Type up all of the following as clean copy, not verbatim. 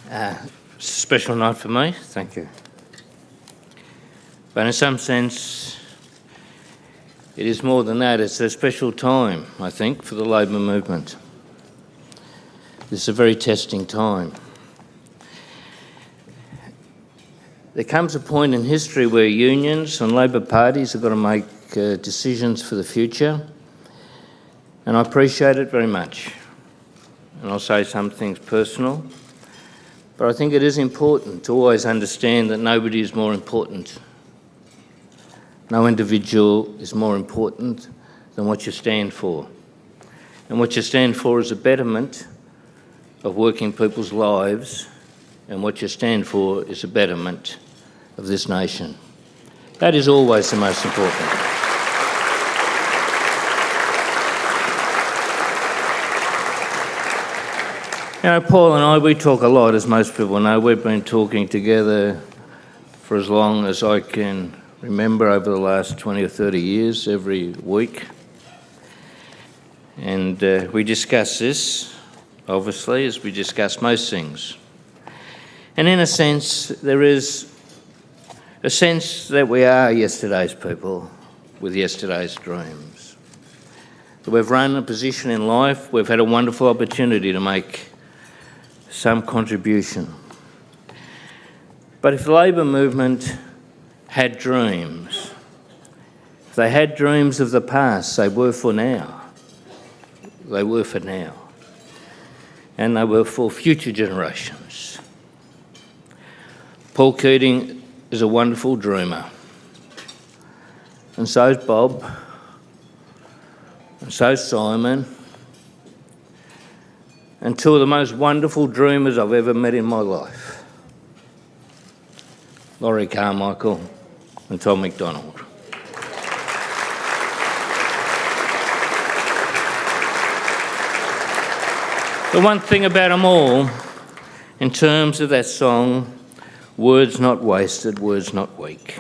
It's a special night for me, thank you. But in some sense, it is more than that. It's a special time, I think, for the Labor movement. This is a very testing time. There comes a point in history where unions and Labor parties have got to make decisions for the future, and I appreciate it very much. And I'll say some things personal, but I think it is important to always understand that nobody is more important. No individual is more important than what you stand for. And what you stand for is a betterment of working people's lives, and what you stand for is a betterment of this nation. That is always the most important. You know, Paul and I, we talk a lot, as most people know. We've been talking together for as long as I can remember, over the last 20 or 30 years, every week. And we discuss this, obviously, as we discuss most things. And in a sense, there is a sense that we are yesterday's people with yesterday's dreams. That we've run a position in life, we've had a wonderful opportunity to make some contribution. But if the Labor movement had dreams, if they had dreams of the past, they were for now. They were for now. And they were for future generations. Paul Keating is a wonderful dreamer. And so is Bob. And so is Simon. And two of the most wonderful dreamers I've ever met in my life. Laurie Carmichael and Tom McDonald. The one thing about them all, in terms of that song, words not wasted, words not weak.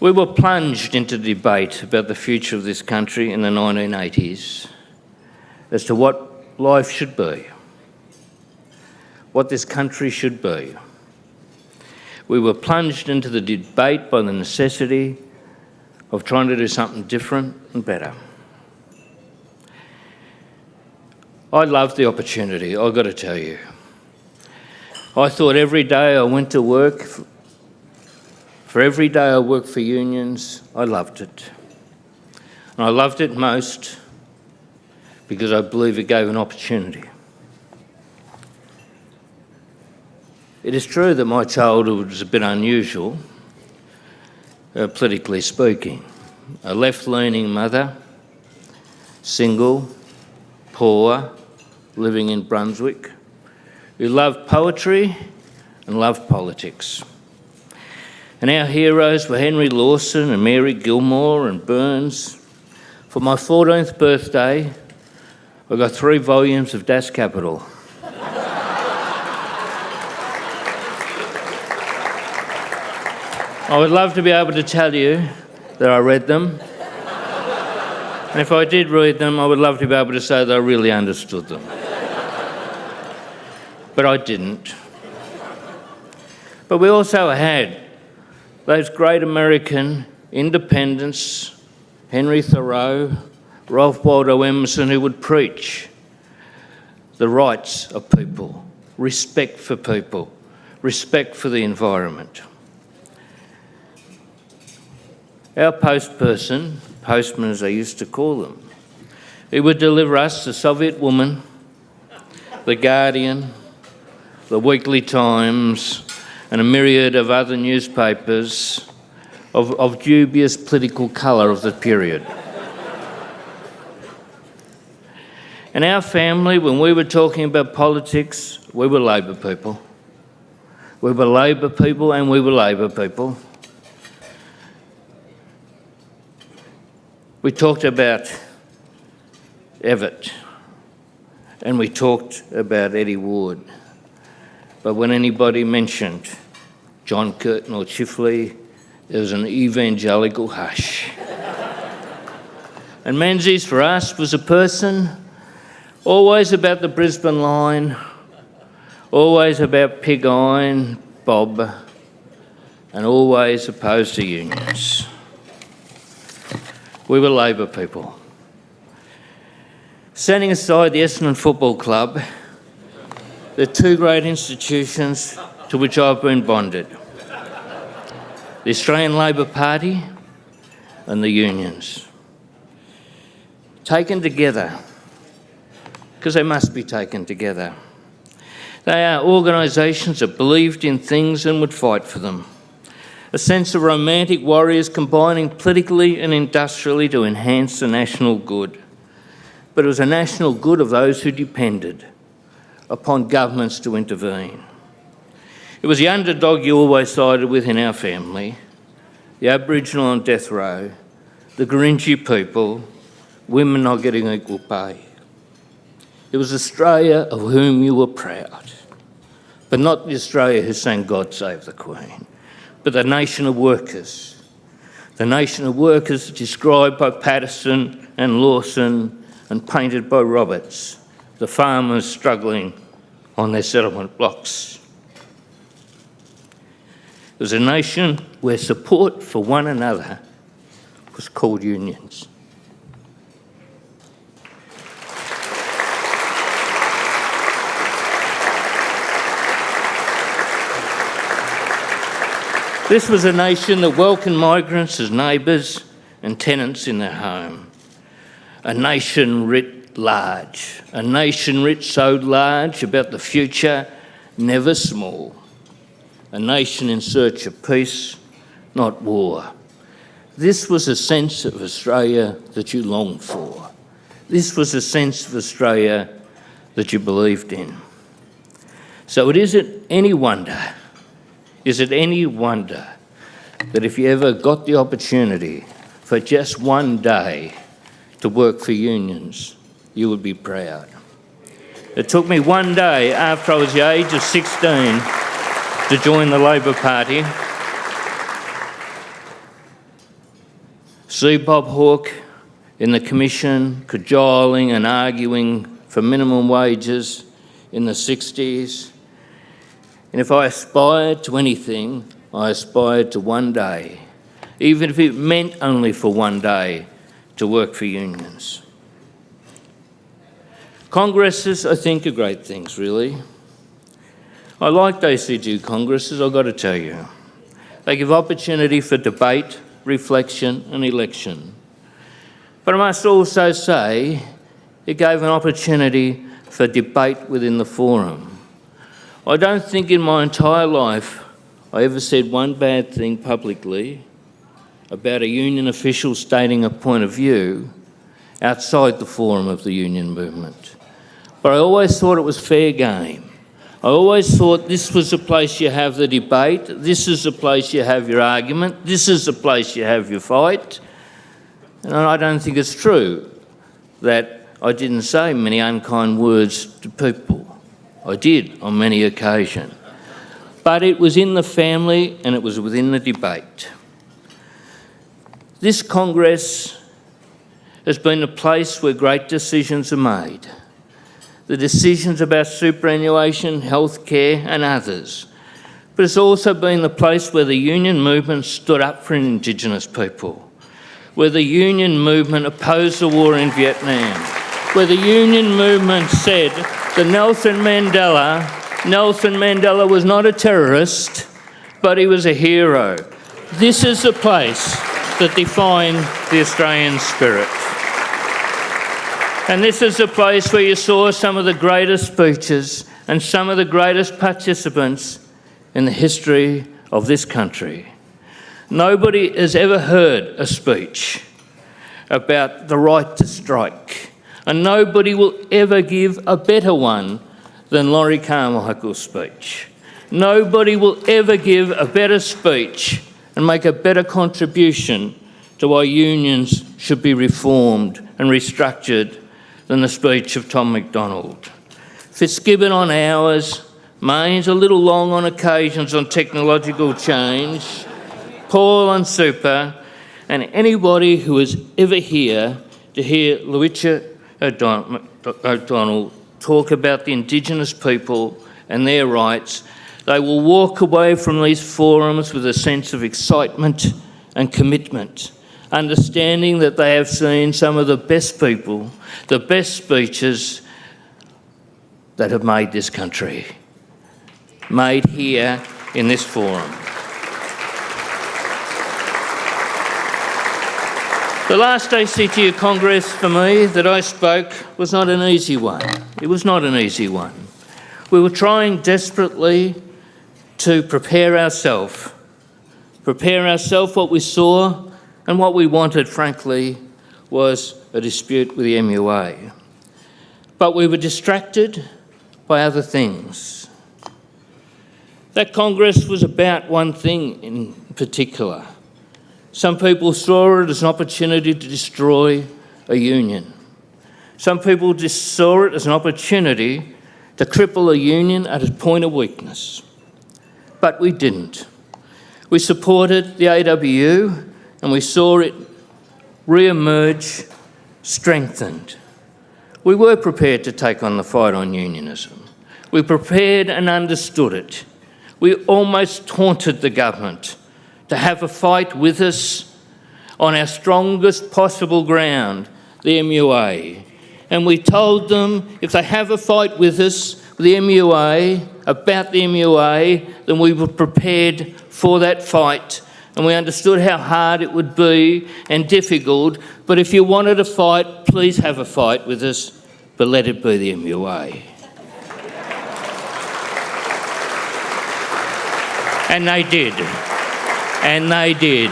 We were plunged into debate about the future of this country in the 1980s as to what life should be, what this country should be. We were plunged into the debate by the necessity of trying to do something different and better. I loved the opportunity, I've got to tell you. I thought every day I went to work, for every day I worked for unions, I loved it. And I loved it most because I believe it gave an opportunity. It is true that my childhood was a bit unusual, politically speaking. A left-leaning mother, single, poor, living in Brunswick, who loved poetry and loved politics. And our heroes were Henry Lawson and Mary Gilmore and Burns. For my 14th birthday, I got 3 volumes of Das Kapital. I would love to be able to tell you that I read them. And if I did read them, I would love to be able to say that I really understood them. But I didn't. But we also had those great American independents, Henry Thoreau, Ralph Waldo Emerson, who would preach the rights of people, respect for people, respect for the environment. Our postman as they used to call them, he would deliver us the Soviet Woman, the Guardian, the Weekly Times, and a myriad of other newspapers of dubious political colour of the period. And our family, when we were talking about politics, we were Labor people. We were Labor people and we were Labor people. We talked about Evatt and we talked about Eddie Ward. But when anybody mentioned John Curtin or Chifley, there was an evangelical hush. And Menzies, for us, was a person always about the Brisbane line, always about pig iron, Bob, and always opposed to unions. We were Labor people. Setting aside the Essendon Football Club, the two great institutions to which I've been bonded, the Australian Labor Party and the unions. Taken together, because they must be taken together. They are organisations that believed in things and would fight for them. A sense of romantic warriors combining politically and industrially to enhance the national good. But it was a national good of those who depended upon governments to intervene. It was the underdog you always sided with in our family, the Aboriginal on death row, the Gurindji people, women not getting equal pay. It was Australia of whom you were proud, but not the Australia who sang God Save the Queen, but the nation of workers. The nation of workers described by Patterson and Lawson and painted by Roberts, the farmers struggling on their settlement blocks. It was a nation where support for one another was called unions. This was a nation that welcomed migrants as neighbours and tenants in their home. A nation writ large, a nation writ so large about the future, never small. A nation in search of peace, not war. This was a sense of Australia that you longed for. This was a sense of Australia that you believed in. So it isn't any wonder, that if you ever got the opportunity for just one day to work for unions, you would be proud. It took me one day after I was the age of 16 to join the Labor Party. See Bob Hawke in the Commission cajoling and arguing for minimum wages in the 60s. And if I aspired to anything, I aspired to one day, even if it meant only for one day, to work for unions. Congresses, I think, are great things, really. I like ACG congresses, I've got to tell you. They give opportunity for debate, reflection and election. But I must also say it gave an opportunity for debate within the forum. I don't think in my entire life I ever said one bad thing publicly about a union official stating a point of view outside the forum of the union movement. But I always thought it was fair game. I always thought this was the place you have the debate, this is the place you have your argument, this is the place you have your fight. And I don't think it's true that I didn't say many unkind words to people. I did on many occasions. But it was in the family and it was within the debate. This Congress has been a place where great decisions are made. The decisions about superannuation, healthcare and others. But it's also been the place where the union movement stood up for Indigenous people, where the union movement opposed the war in Vietnam, where the union movement said that Nelson Mandela was not a terrorist, but he was a hero. This is the place that defined the Australian spirit. And this is the place where you saw some of the greatest speeches and some of the greatest participants in the history of this country. Nobody has ever heard a speech about the right to strike, and nobody will ever give a better one than Laurie Carmichael's speech. Nobody will ever give a better speech and make a better contribution to why unions should be reformed and restructured than the speech of Tom McDonald. Fitzgibbon on hours, Mayne's a little long on occasions on technological change, Paul on super, and anybody who was ever here to hear Luitja O'Donnell talk about the Indigenous people and their rights, they will walk away from these forums with a sense of excitement and commitment, understanding that they have seen some of the best people, the best speeches that have made this country, made here in this forum. The last ACTU Congress for me that I spoke was not an easy one. It was not an easy one. We were trying desperately to prepare ourselves what we saw, and what we wanted, frankly, was a dispute with the MUA. But we were distracted by other things. That Congress was about one thing in particular. Some people saw it as an opportunity to destroy a union. Some people just saw it as an opportunity to cripple a union at its point of weakness. But we didn't. We supported the AWU and we saw it re-emerge strengthened. We were prepared to take on the fight on unionism. We prepared and understood it. We almost taunted the government to have a fight with us on our strongest possible ground, the MUA. And we told them if they have a fight with us, with the MUA, about the MUA, then we were prepared for that fight. And we understood how hard it would be and difficult. But if you wanted a fight, please have a fight with us, but let it be the MUA. And they did. And they did.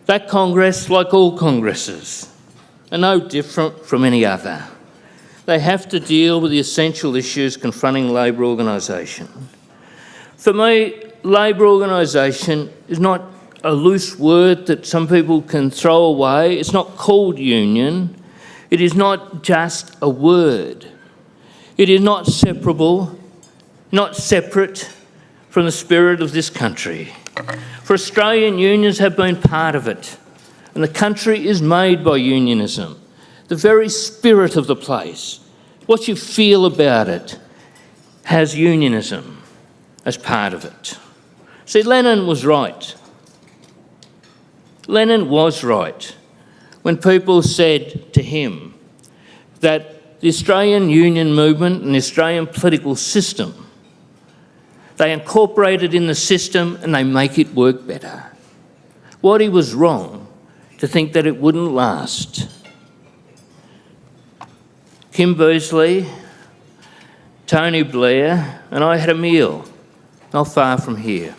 That Congress, like all Congresses, are no different from any other. They have to deal with the essential issues confronting Labor organisation. For me, Labor organisation is not a loose word that some people can throw away. It's not called union. It is not just a word. It is not separable, not separate from the spirit of this country. For Australian unions have been part of it, and the country is made by unionism. The very spirit of the place, what you feel about it, has unionism as part of it. See, Lenin was right. Lenin was right when people said to him that the Australian union movement and the Australian political system, they incorporate it in the system and they make it work better. What he was wrong to think that it wouldn't last. Kim Beazley, Tony Blair and I had a meal not far from here.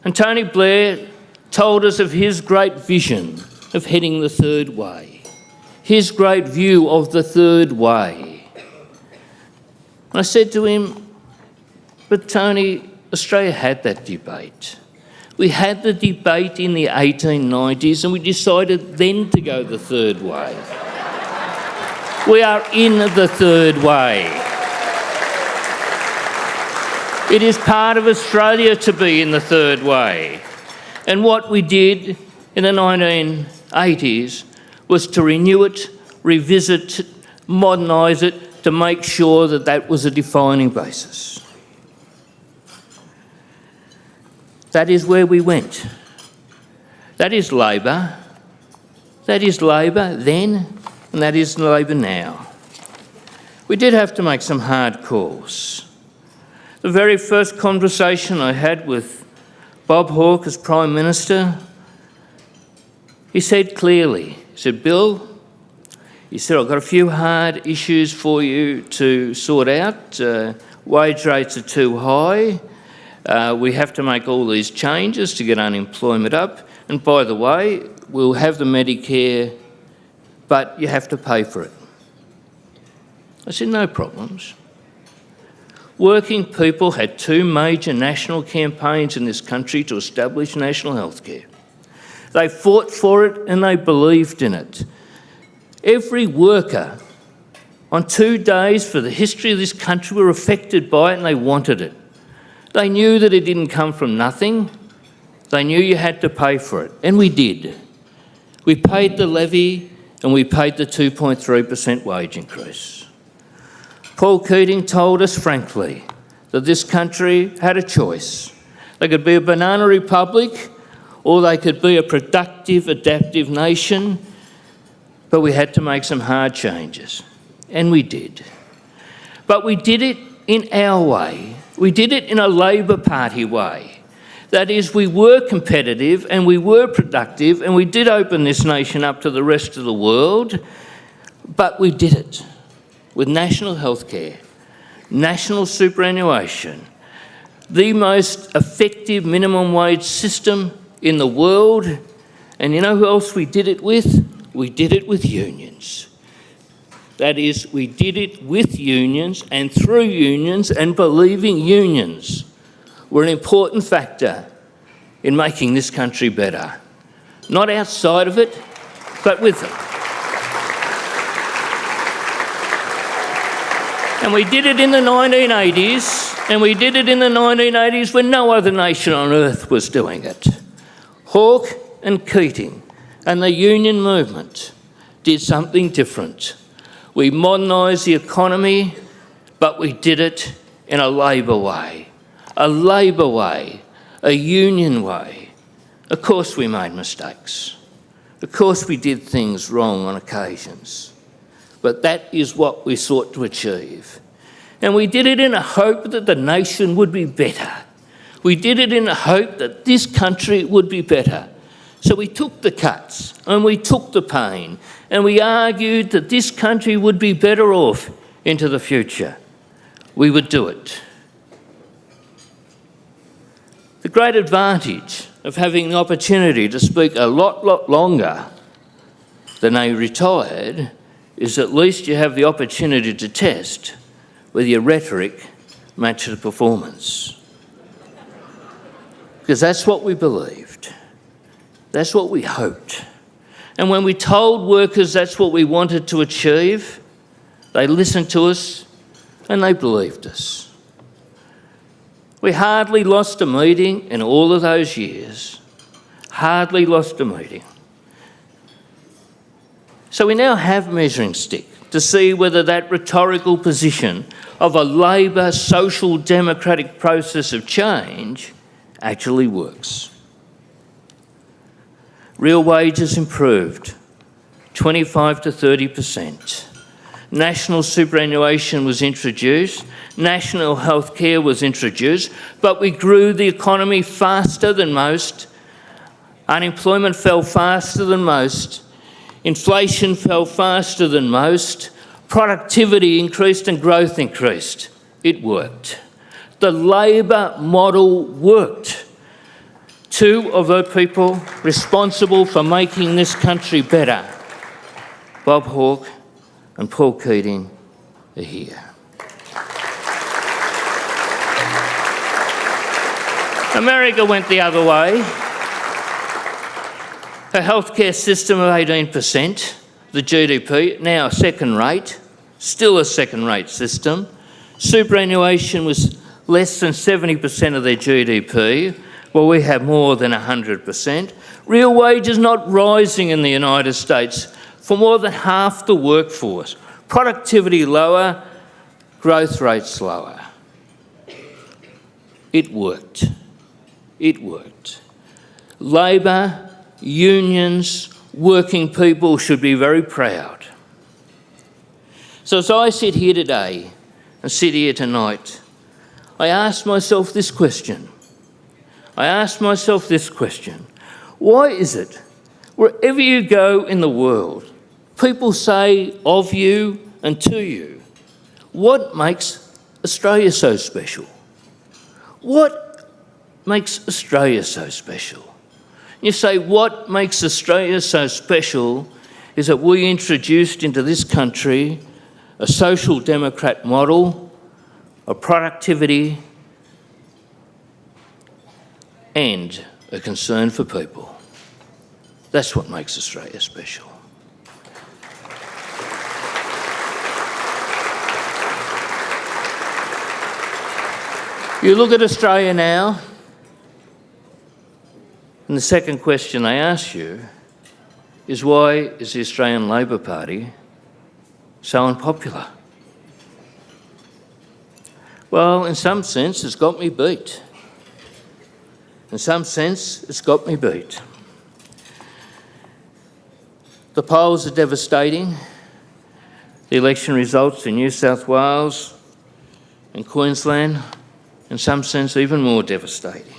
And Tony Blair told us of his great vision of heading the third way, his great view of the third way. And I said to him, but Tony, Australia had that debate. We had the debate in the 1890s and we decided then to go the third way. We are in the third way. It is part of Australia to be in the third way. And what we did in the 1980s was to renew it, revisit it, modernise it, to make sure that that was a defining basis. That is where we went. That is Labor. That is Labor then, and that is Labor now. We did have to make some hard calls. The very first conversation I had with Bob Hawke as Prime Minister, he said clearly, he said, Bill, he said, I've got a few hard issues for you to sort out. Wage rates are too high. We have to make all these changes to get unemployment up. And by the way, we'll have the Medicare, but you have to pay for it. I said, no problems. Working people had two major national campaigns in this country to establish national health care. They fought for it and they believed in it. Every worker on 2 days for the history of this country were affected by it and they wanted it. They knew that it didn't come from nothing. They knew you had to pay for it, and we did. We paid the levy and we paid the 2.3% wage increase. Paul Keating told us frankly that this country had a choice. They could be a banana republic or they could be a productive, adaptive nation, but we had to make some hard changes, and we did. But we did it in our way. We did it in a Labor Party way. That is, we were competitive and we were productive and we did open this nation up to the rest of the world, but we did it with national health care, national superannuation, the most effective minimum wage system in the world. And you know who else we did it with? We did it with unions. That is, we did it with unions and through unions, and believing unions were an important factor in making this country better. Not outside of it, but with them. And we did it in the 1980s, and we did it in the 1980s when no other nation on earth was doing it. Hawke and Keating and the union movement did something different. We modernised the economy, but we did it in a Labor way, a union way. Of course we made mistakes. Of course we did things wrong on occasions. But that is what we sought to achieve. And we did it in a hope that the nation would be better. We did it in a hope that this country would be better. So we took the cuts and we took the pain and we argued that this country would be better off into the future. We would do it. The great advantage of having the opportunity to speak a lot longer than a retired is at least you have the opportunity to test whether your rhetoric matches the performance. Because that's what we believed. That's what we hoped. And when we told workers that's what we wanted to achieve, they listened to us and they believed us. We hardly lost a meeting in all of those years. Hardly lost a meeting. So we now have a measuring stick to see whether that rhetorical position of a Labor social democratic process of change actually works. Real wages improved 25 to 30%. National superannuation was introduced. National health care was introduced. But we grew the economy faster than most. Unemployment fell faster than most. Inflation fell faster than most. Productivity increased and growth increased. It worked. The Labor model worked. Two of the people responsible for making this country better, Bob Hawke and Paul Keating, are here. America went the other way. A healthcare system of 18%, the GDP, now second rate, still a second rate system. Superannuation was less than 70% of their GDP. Well, we have more than 100%. Real wages not rising in the United States for more than half the workforce. Productivity lower, growth rates lower. It worked. It worked. Labor, unions, working people should be very proud. So as I sit here today and sit here tonight, I ask myself this question. Why is it wherever you go in the world, people say of you and to you, what makes Australia so special? What makes Australia so special? You say, what makes Australia so special is that we introduced into this country a social democrat model of productivity and a concern for people. That's what makes Australia special. You look at Australia now, and the second question they ask you is, why is the Australian Labor Party so unpopular? Well, in some sense, it's got me beat. In some sense, it's got me beat. The polls are devastating. The election results in New South Wales and Queensland, in some sense, even more devastating.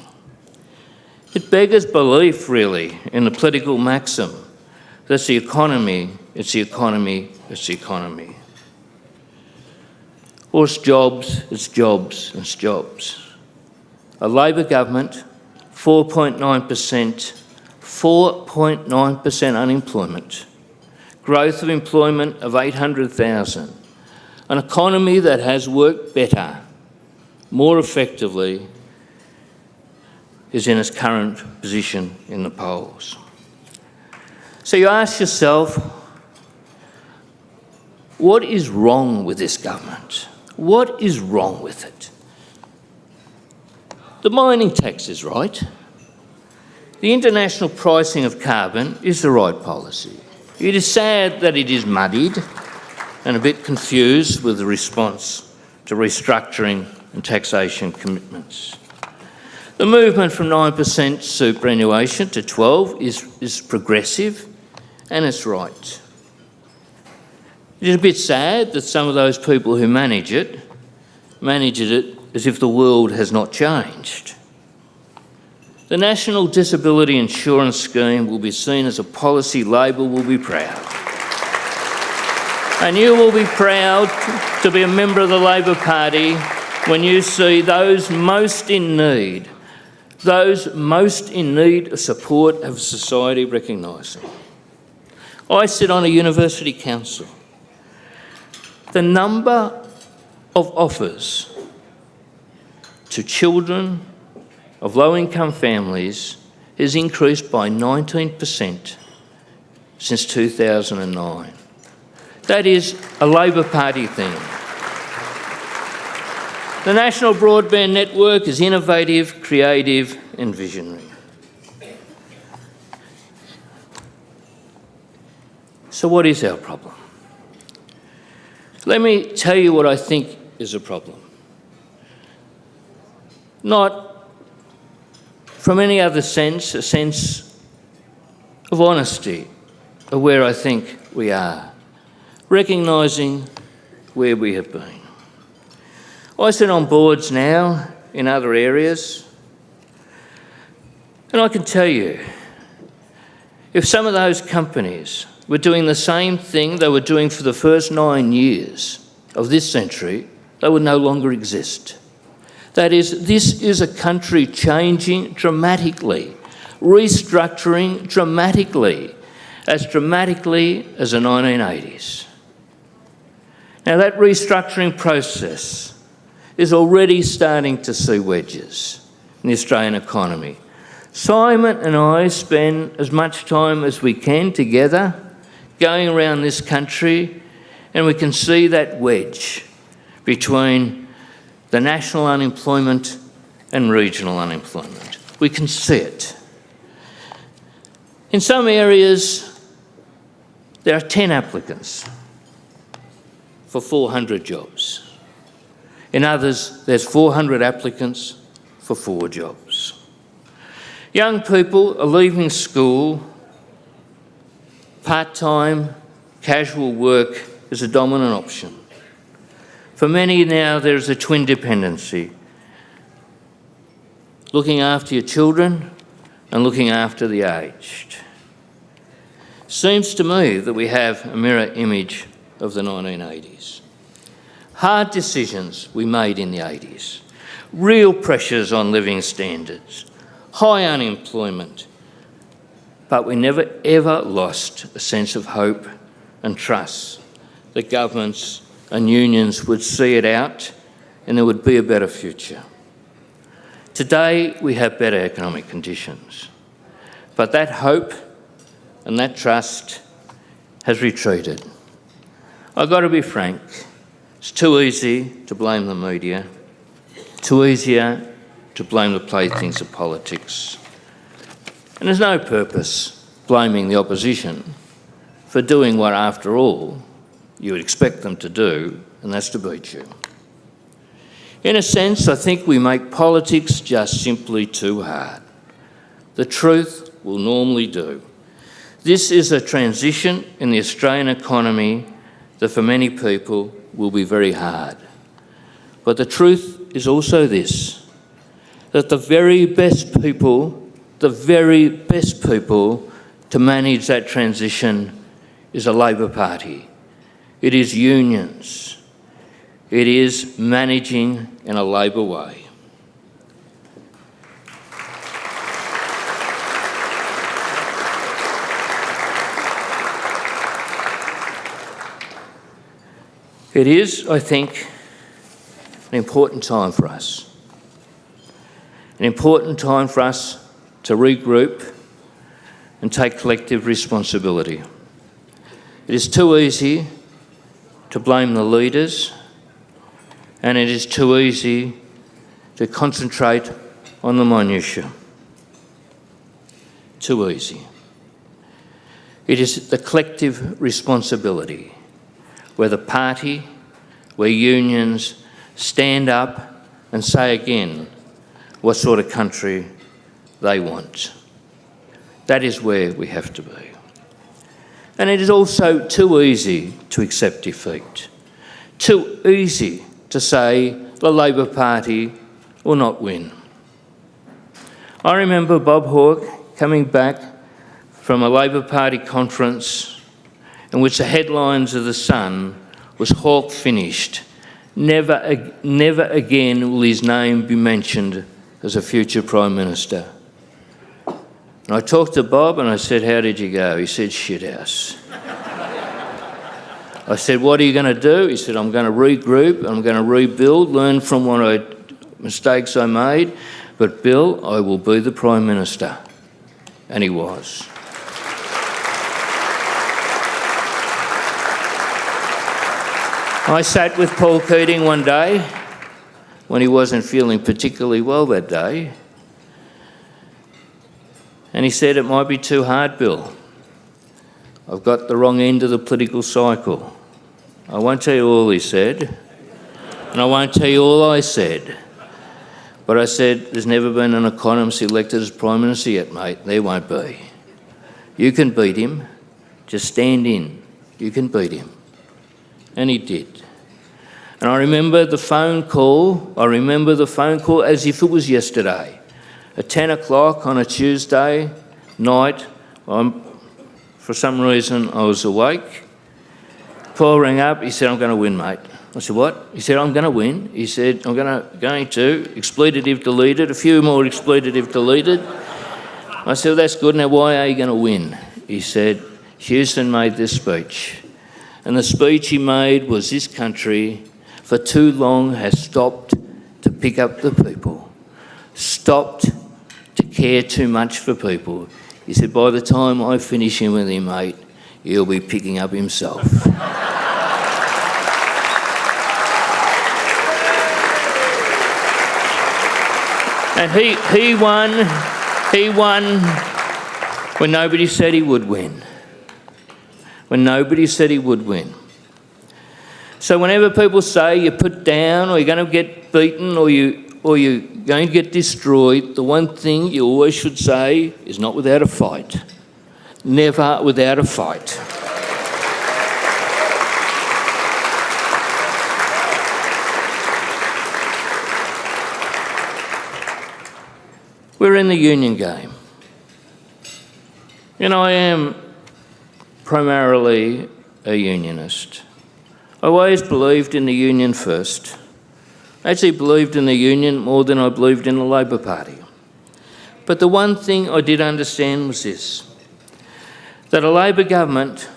It beggars belief, really, in the political maxim that it's the economy, it's the economy, it's the economy. Or it's jobs, it's jobs, it's jobs. A Labor government, 4.9%, 4.9% unemployment, growth of employment of 800,000, an economy that has worked better, more effectively, is in its current position in the polls. So you ask yourself, what is wrong with this government? What is wrong with it? The mining tax is right. The international pricing of carbon is the right policy. It is sad that it is muddied and a bit confused with the response to restructuring and taxation commitments. The movement from 9% superannuation to 12% is progressive and it's right. It is a bit sad that some of those people who manage it as if the world has not changed. The National Disability Insurance Scheme will be seen as a policy Labor will be proud. And you will be proud to be a member of the Labor Party when you see those most in need of support of society recognising. I sit on a university council. The number of offers to children of low-income families has increased by 19% since 2009. That is a Labor Party thing. The National Broadband Network is innovative, creative and visionary. So what is our problem? Let me tell you what I think is a problem. Not from any other sense, a sense of honesty of where I think we are, recognising where we have been. I sit on boards now in other areas, and I can tell you, if some of those companies were doing the same thing they were doing for the first 9 years of this century, they would no longer exist. That is, this is a country changing dramatically, restructuring dramatically as the 1980s. Now that restructuring process is already starting to see wedges in the Australian economy. Simon and I spend as much time as we can together going around this country, and we can see that wedge between the national unemployment and regional unemployment. We can see it. In some areas, there are 10 applicants for 400 jobs. In others, there's 400 applicants for 4 jobs. Young people are leaving school. Part-time, casual work is a dominant option. For many now, there is a twin dependency. Looking after your children and looking after the aged. Seems to me that we have a mirror image of the 1980s. Hard decisions we made in the 80s. Real pressures on living standards. High unemployment. But we never ever lost a sense of hope and trust that governments and unions would see it out and there would be a better future. Today we have better economic conditions, but that hope and that trust has retreated. I've got to be frank, it's too easy to blame the media, too easier to blame the playthings of politics. And there's no purpose blaming the opposition for doing what, after all, you would expect them to do, and that's to beat you. In a sense, I think we make politics just simply too hard. The truth will normally do. This is a transition in the Australian economy that for many people will be very hard. But the truth is also this, that the very best people to manage that transition is a Labor Party. It is unions. It is managing in a Labor way. It is, I think, an important time for us. An important time for us to regroup and take collective responsibility. It is too easy to blame the leaders, and it is too easy to concentrate on the minutiae. Too easy. It is the collective responsibility where the party, where unions stand up and say again what sort of country they want. That is where we have to be. And it is also too easy to accept defeat. Too easy to say the Labor Party will not win. I remember Bob Hawke coming back from a Labor Party conference in which the headlines of The Sun was "Hawke finished. Never again will his name be mentioned as a future Prime Minister." And I talked to Bob and I said, "How did you go?" He said, "Shithouse." I said, "What are you going to do?" He said, "I'm going to regroup, I'm going to rebuild, learn from mistakes I made, but Bill, I will be the Prime Minister." And he was. I sat with Paul Keating one day when he wasn't feeling particularly well that day, and he said, "It might be too hard, Bill. I've got the wrong end of the political cycle." I won't tell you all he said, and I won't tell you all I said, but I said, "There's never been an economist elected as Prime Minister yet, mate. There won't be. You can beat him. Just stand in. You can beat him." And he did. And I remember the phone call as if it was yesterday. At 10 o'clock on a Tuesday night, for some reason I was awake. Paul rang up, he said, "I'm going to win, mate." I said, "What?" He said, "I'm going to win." He said, I'm going to, expletive deleted, a few more expletive deleted. I said, "Well, that's good, now why are you going to win?" He said, "Houston made this speech. And the speech he made was this country for too long has stopped to pick up the people, stopped to care too much for people." He said, "By the time I finish him with him, mate, he'll be picking up himself." And he won when nobody said he would win. When nobody said he would win. So whenever people say you're put down or you're going to get beaten or you're going to get destroyed, the one thing you always should say is not without a fight. Never without a fight. We're in the union game. And I am primarily a unionist. I always believed in the union first. I actually believed in the union more than I believed in the Labor Party. But the one thing I did understand was this, that a Labor government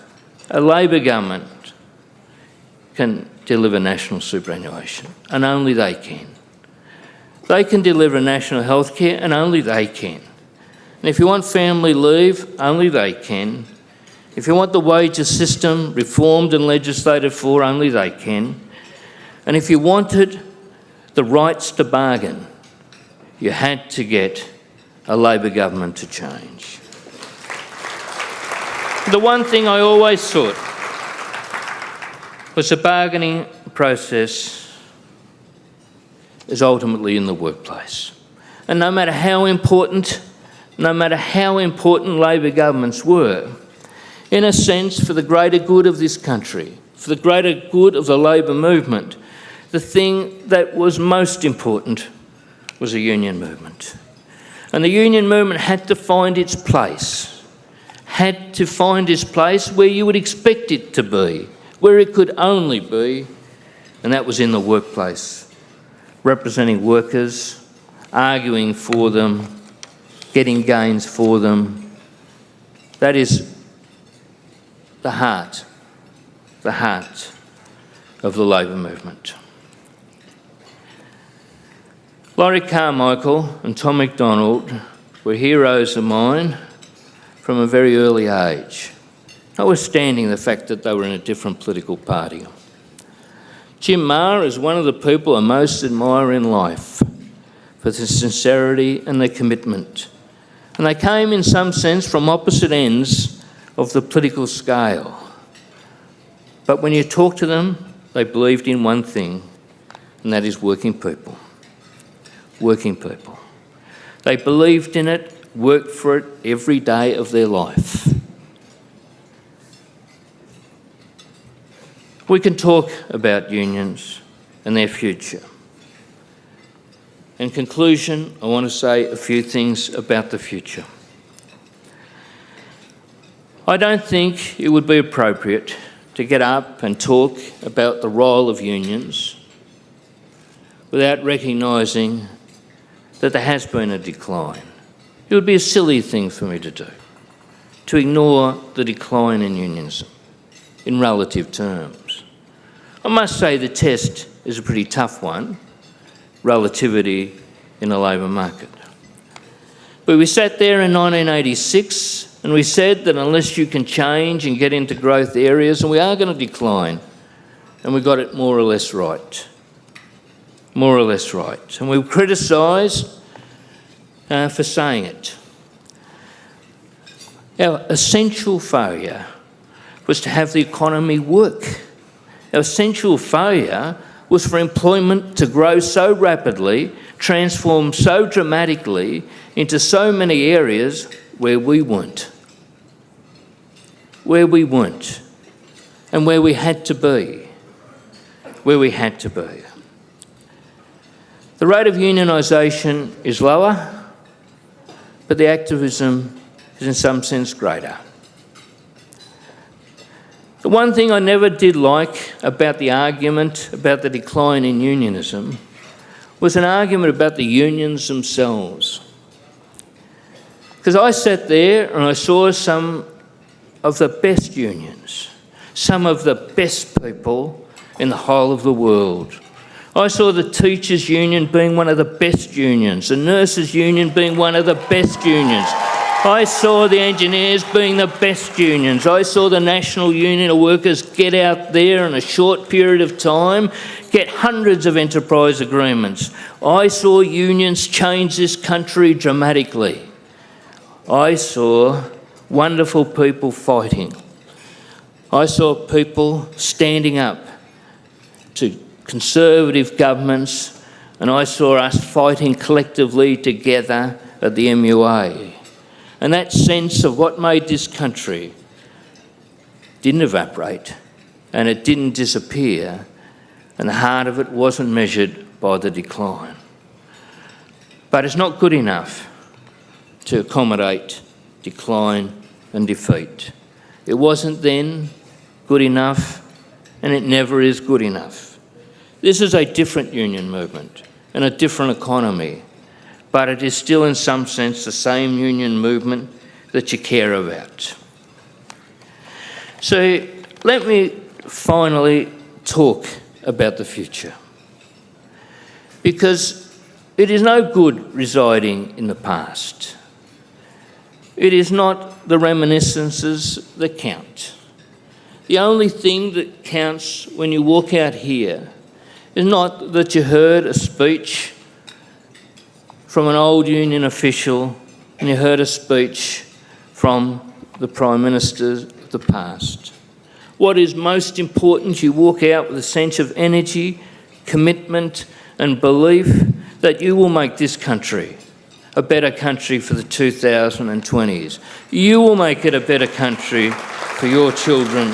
can deliver national superannuation, and only they can. They can deliver national health care, and only they can. And if you want family leave, only they can. If you want the wages system reformed and legislated for, only they can. And if you wanted the rights to bargain, you had to get a Labor government to change. The one thing I always thought was the bargaining process is ultimately in the workplace. And no matter how important Labor governments were, in a sense, for the greater good of this country, for the greater good of the Labor movement, the thing that was most important was a union movement. And the union movement had to find its place where you would expect it to be, where it could only be, and that was in the workplace, representing workers, arguing for them, getting gains for them. That is the heart of the Labor movement. Laurie Carmichael and Tom MacDonald were heroes of mine from a very early age, notwithstanding the fact that they were in a different political party. Jim Maher is one of the people I most admire in life for their sincerity and their commitment. And they came, in some sense, from opposite ends of the political scale. But when you talk to them, they believed in one thing, and that is working people. Working people. They believed in it, worked for it every day of their life. We can talk about unions and their future. In conclusion, I want to say a few things about the future. I don't think it would be appropriate to get up and talk about the role of unions without recognising that there has been a decline. It would be a silly thing for me to do, to ignore the decline in unionism in relative terms. I must say the test is a pretty tough one, relativity in the labour market. But we sat there in 1986 and we said that unless you can change and get into growth areas, and we are going to decline, and we got it more or less right. More or less right. And we were criticised for saying it. Our essential failure was to have the economy work. Our essential failure was for employment to grow so rapidly, transform so dramatically into so many areas where we weren't. Where we weren't. And where we had to be. Where we had to be. The rate of unionisation is lower, but the activism is in some sense greater. The one thing I never did like about the argument about the decline in unionism was an argument about the unions themselves. Because I sat there and I saw some of the best unions, some of the best people in the whole of the world. I saw the teachers' union being one of the best unions, the nurses' union being one of the best unions. I saw the engineers being the best unions. I saw the National Union of Workers get out there in a short period of time, get hundreds of enterprise agreements. I saw unions change this country dramatically. I saw wonderful people fighting. I saw people standing up to Conservative governments, and I saw us fighting collectively together at the MUA. And that sense of what made this country didn't evaporate and it didn't disappear, and the heart of it wasn't measured by the decline. But it's not good enough to accommodate decline and defeat. It wasn't then good enough, and it never is good enough. This is a different union movement and a different economy, but it is still in some sense the same union movement that you care about. So let me finally talk about the future, because it is no good residing in the past. It is not the reminiscences that count. The only thing that counts when you walk out here is not that you heard a speech from an old union official and you heard a speech from the Prime Minister of the past. What is most important, you walk out with a sense of energy, commitment and belief that you will make this country a better country for the 2020s. You will make it a better country for your children.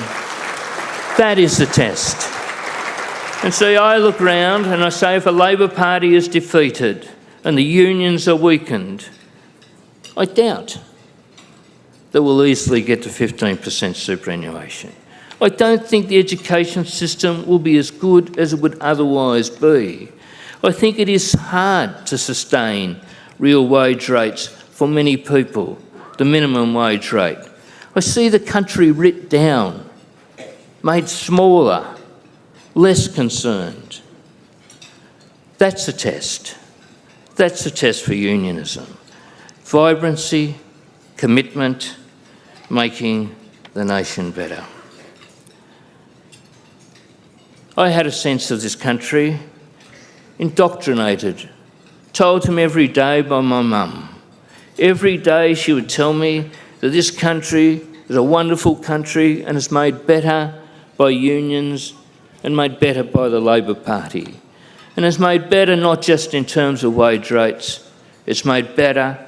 That is the test. And so I look round and I say, if a Labor Party is defeated and the unions are weakened, I doubt that we'll easily get to 15% superannuation. I don't think the education system will be as good as it would otherwise be. I think it is hard to sustain real wage rates for many people, the minimum wage rate. I see the country ripped down, made smaller, less concerned. That's a test. That's a test for unionism. Vibrancy, commitment, making the nation better. I had a sense of this country indoctrinated, told to me every day by my mum. Every day she would tell me that this country is a wonderful country and is made better by unions and made better by the Labor Party. And it's made better not just in terms of wage rates, it's made better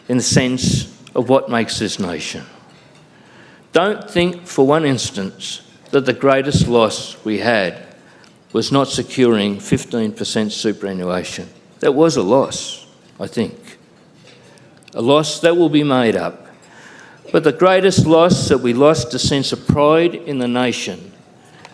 in the sense of what makes this nation. Don't think for one instance that the greatest loss we had was not securing 15% superannuation. That was a loss, I think. A loss that will be made up. But the greatest loss, that we lost a sense of pride in the nation,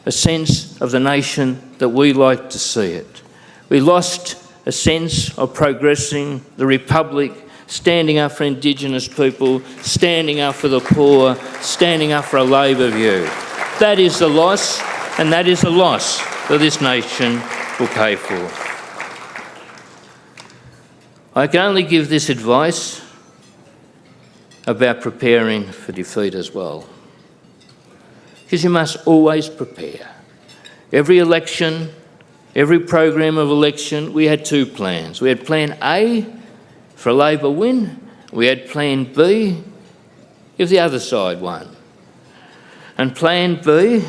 a sense of the nation that we like to see it. We lost a sense of progressing the Republic, standing up for Indigenous people, standing up for the poor, standing up for a Labor view. That is the loss, and that is a loss that this nation will pay for. I can only give this advice about preparing for defeat as well, because you must always prepare. Every election, every program of election, we had two plans. We had plan A for a Labor win, we had plan B if the other side won. And plan B,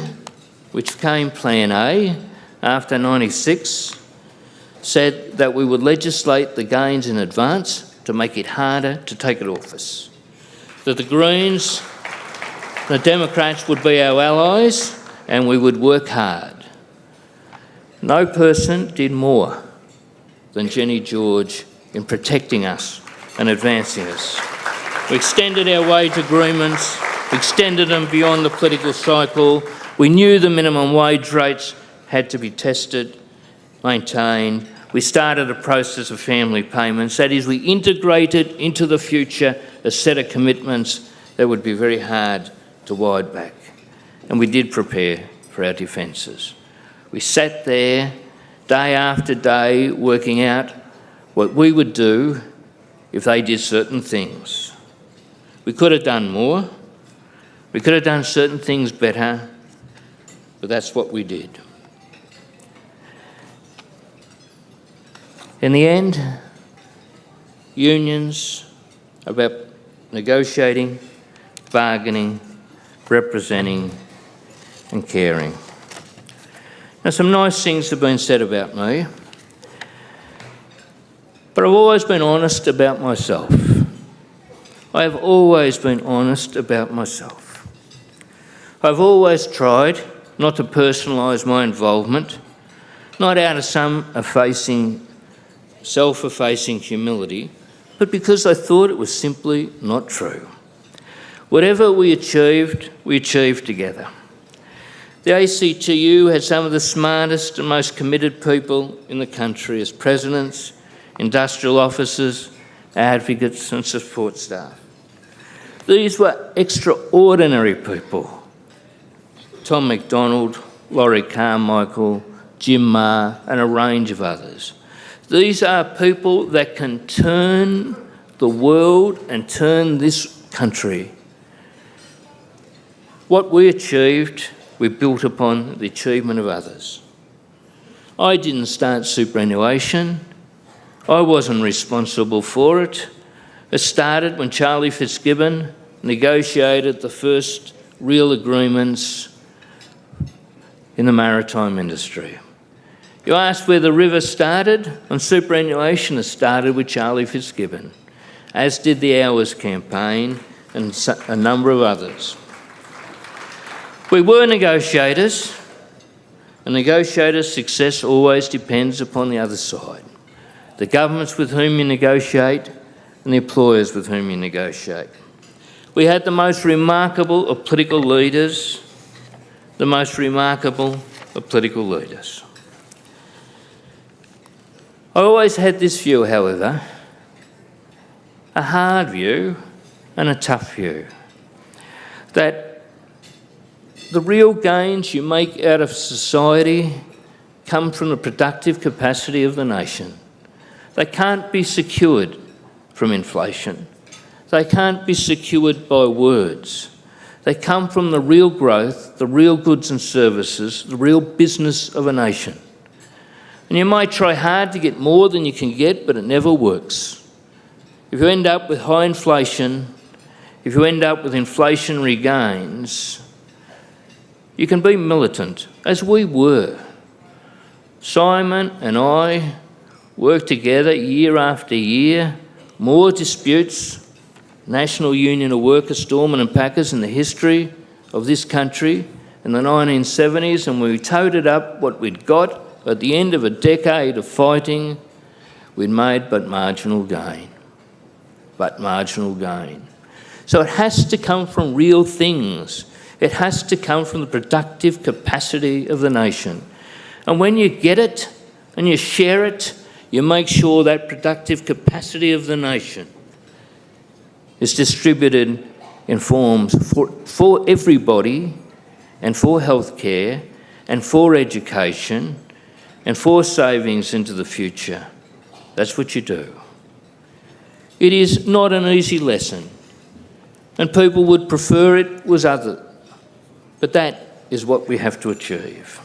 which became plan A after 96, said that we would legislate the gains in advance to make it harder to take office. That the Greens, the Democrats would be our allies and we would work hard. No person did more than Jenny George in protecting us and advancing us. We extended our wage agreements, we extended them beyond the political cycle. We knew the minimum wage rates had to be tested, maintained. We started a process of family payments. That is, we integrated into the future a set of commitments that would be very hard to wind back. And we did prepare for our defences. We sat there day after day working out what we would do if they did certain things. We could have done more. We could have done certain things better, but that's what we did. In the end, unions are about negotiating, bargaining, representing and caring. Now, some nice things have been said about me, but I've always been honest about myself. I have always been honest about myself. I've always tried not to personalise my involvement, not out of some self-effacing humility, but because I thought it was simply not true. Whatever we achieved together. The ACTU had some of the smartest and most committed people in the country as presidents, industrial officers, advocates and support staff. These were extraordinary people. Tom McDonald, Laurie Carmichael, Jim Ma and a range of others. These are people that can turn the world and turn this country. What we achieved, we built upon the achievement of others. I didn't start superannuation. I wasn't responsible for it. It started when Charlie Fitzgibbon negotiated the first real agreements in the maritime industry. You asked where the river started, and superannuation has started with Charlie Fitzgibbon, as did the Hours campaign and a number of others. We were negotiators, and negotiators' success always depends upon the other side. The governments with whom you negotiate and the employers with whom you negotiate. We had the most remarkable of political leaders, I always had this view, however, a hard view and a tough view, that the real gains you make out of society come from the productive capacity of the nation. They can't be secured from inflation. They can't be secured by words. They come from the real growth, the real goods and services, the real business of a nation. And you might try hard to get more than you can get, but it never works. If you end up with high inflation, if you end up with inflationary gains, you can be militant, as we were. Simon and I worked together year after year, more disputes, National Union of Workers, Storemen and Packers in the history of this country in the 1970s, and we toted up what we'd got. At the end of a decade of fighting, we'd made but marginal gain. So it has to come from real things. It has to come from the productive capacity of the nation. And when you get it and you share it, you make sure that productive capacity of the nation is distributed in forms for everybody, and for healthcare, and for education, and for savings into the future. That's what you do. It is not an easy lesson, and people would prefer it was other, but that is what we have to achieve.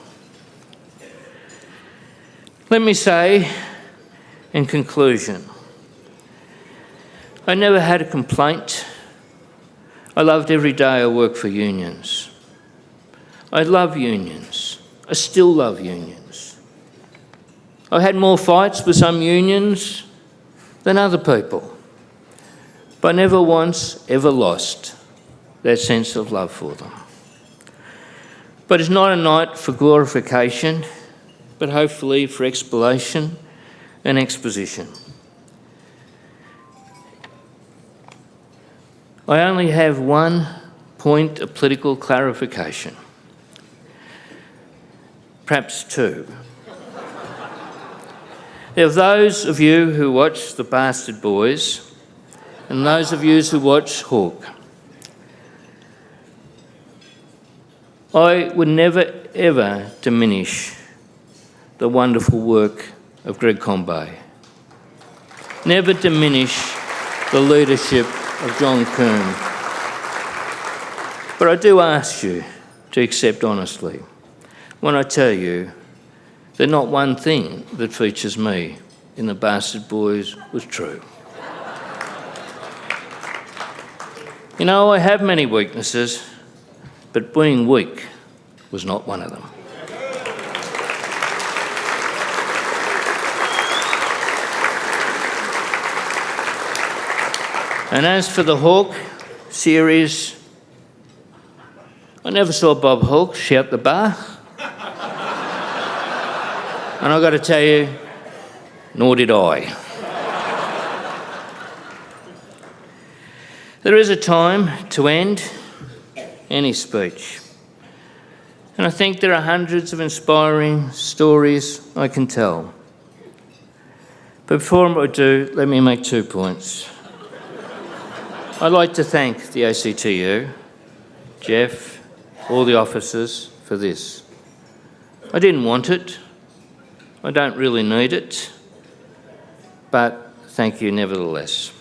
Let me say, in conclusion, I never had a complaint. I loved every day I worked for unions. I love unions. I still love unions. I had more fights with some unions than other people, but I never once ever lost that sense of love for them. But it's not a night for glorification, but hopefully for exploration and exposition. I only have one point of political clarification, perhaps two. There are those of you who watch The Bastard Boys and those of you who watch Hawk. I would never, ever diminish the wonderful work of Greg Combay. Never diminish the leadership of John Coombe. But I do ask you to accept honestly when I tell you that not one thing that features me in The Bastard Boys was true. You know, I have many weaknesses, but being weak was not one of them. And as for the Hawk series, I never saw Bob Hawke shout the bar. And I've got to tell you, nor did I. There is a time to end any speech. And I think there are hundreds of inspiring stories I can tell. But before I do, let me make 2 points. I'd like to thank the ACTU, Jeff, all the officers for this. I didn't want it. I don't really need it. But thank you nevertheless.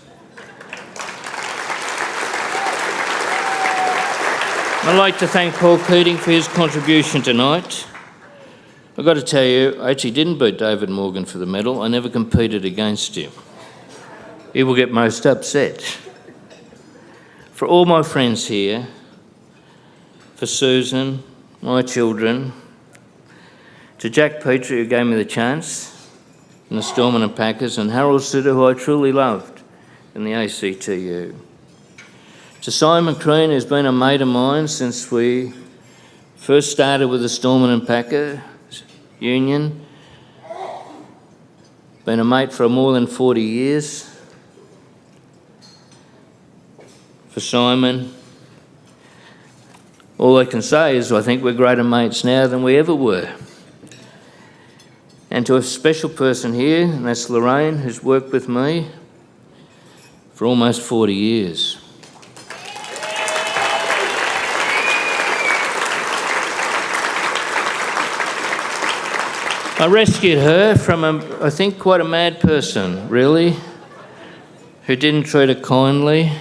I'd like to thank Paul Keating for his contribution tonight. I've got to tell you, I actually didn't beat David Morgan for the medal. I never competed against him. He will get most upset. For all my friends here, for Susan, my children, to Jack Petrie, who gave me the chance in the Stormont and Packers, and Harold Sitter, who I truly loved in the ACTU. To Simon Crean, who's been a mate of mine since we first started with the Stormont and Packer Union. Been a mate for more than 40 years. For Simon, all I can say is I think we're greater mates now than we ever were. And to a special person here, and that's Lorraine, who's worked with me for almost 40 years. I rescued her from, I think, quite a mad person, really, who didn't treat her kindly.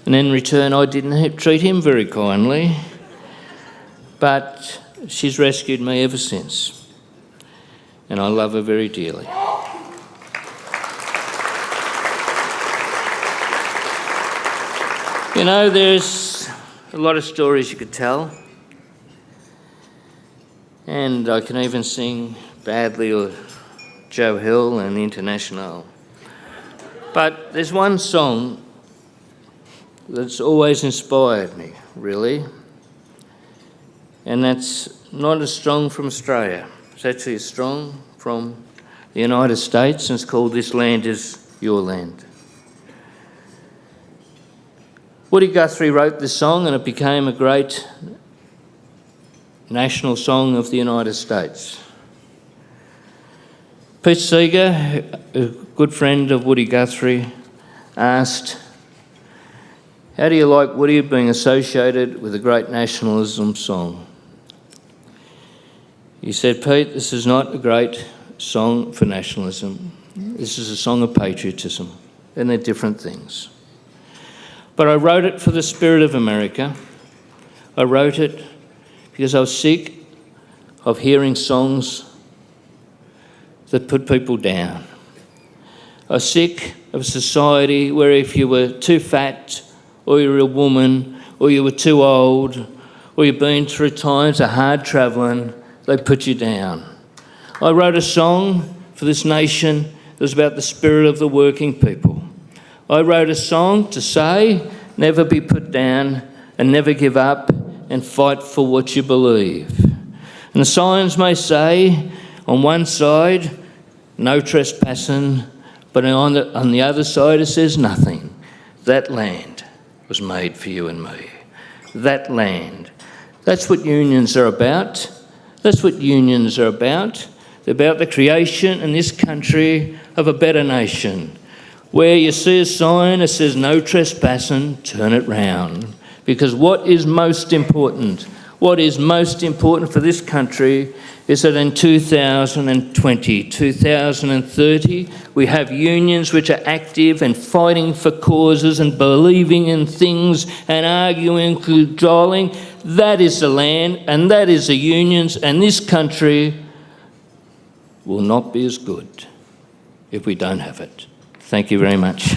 And in return, I didn't treat him very kindly. But she's rescued me ever since. And I love her very dearly. You know, there's a lot of stories you could tell. And I can even sing badly or Joe Hill and International. But there's one song that's always inspired me, really. And that's not a song from Australia. It's actually a song from the United States, and it's called This Land Is Your Land. Woody Guthrie wrote this song, and it became a great national song of the United States. Pete Seeger, a good friend of Woody Guthrie, asked, "How do you like Woody being associated with a great nationalism song?" He said, "Pete, this is not a great song for nationalism. This is a song of patriotism, and they're different things. But I wrote it for the spirit of America. I wrote it because I was sick of hearing songs that put people down. I was sick of a society where if you were too fat, or you were a woman, or you were too old, or you've been through times of hard travelling, they put you down. I wrote a song for this nation that was about the spirit of the working people. I wrote a song to say, never be put down and never give up and fight for what you believe. And the signs may say, on one side, no trespassing, but on the other side it says nothing. That land was made for you and me. That land. That's what unions are about. That's what unions are about. They're about the creation in this country of a better nation. Where you see a sign that says no trespassing, turn it round. Because what is most important? What is most important for this country is that in 2020, 2030, we have unions which are active and fighting for causes and believing in things and arguing, cajoling. That is the land and that is the unions, and this country will not be as good if we don't have it. Thank you very much.